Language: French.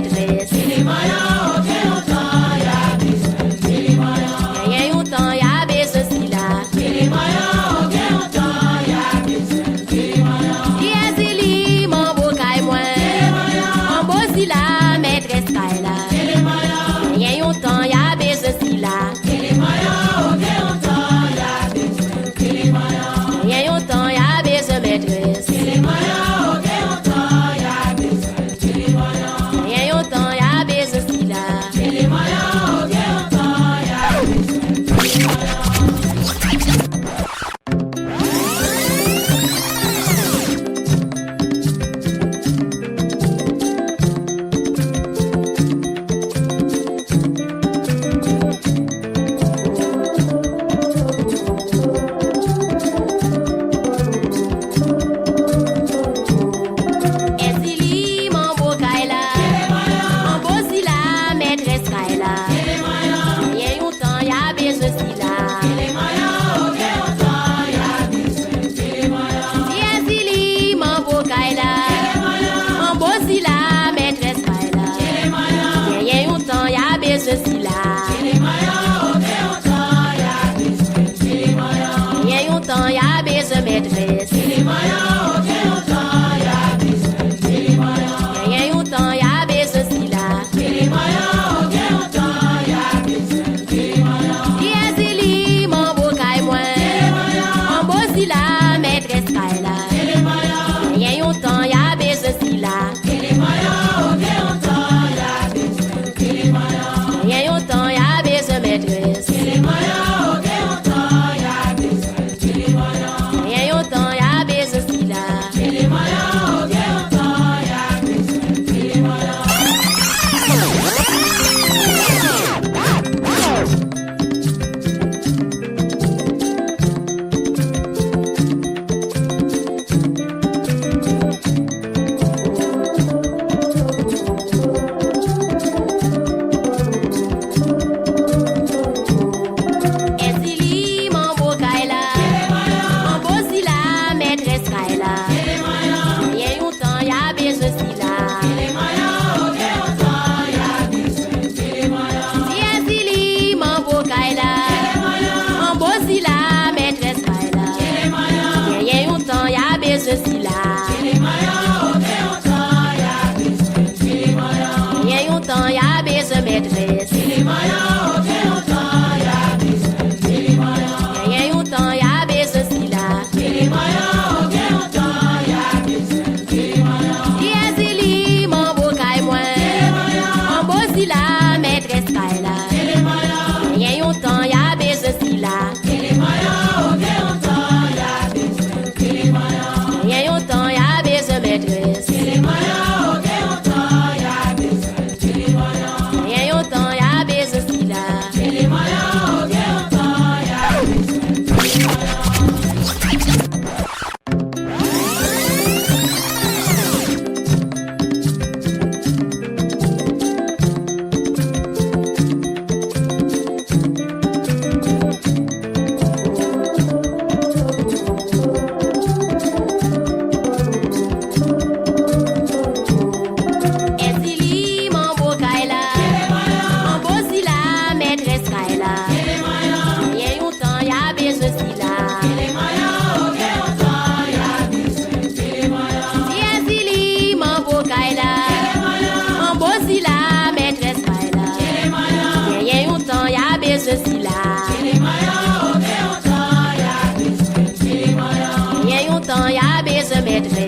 maîtresse. Gagne un temps, y'a besoin si là. Yes, mon beau caille moi. Mon beau si là, maîtresse caille là. Gagne un temps, y'a besoin si là. Gagne un temps, y'a besoin maîtresse. Ceci là. Il y a un temps, il y a besoin maîtresse. Il y a un temps, il y a besoin si là. Yes, mon beau caille moi. Mon beau si là, maîtresse caille là. Il y a un temps, il y a besoin si là. Maîtresse. Ceci là. Il y a un temps, il y a besoin maîtresse. Il y a un temps, il y a besoin si là. Yes, mon beau caille moi. Mon beau si là, maîtresse caille là. Il y a un temps, il y a besoin si là. Maîtresse. Ceci là. Il y a un temps, il y a besoin maîtresse.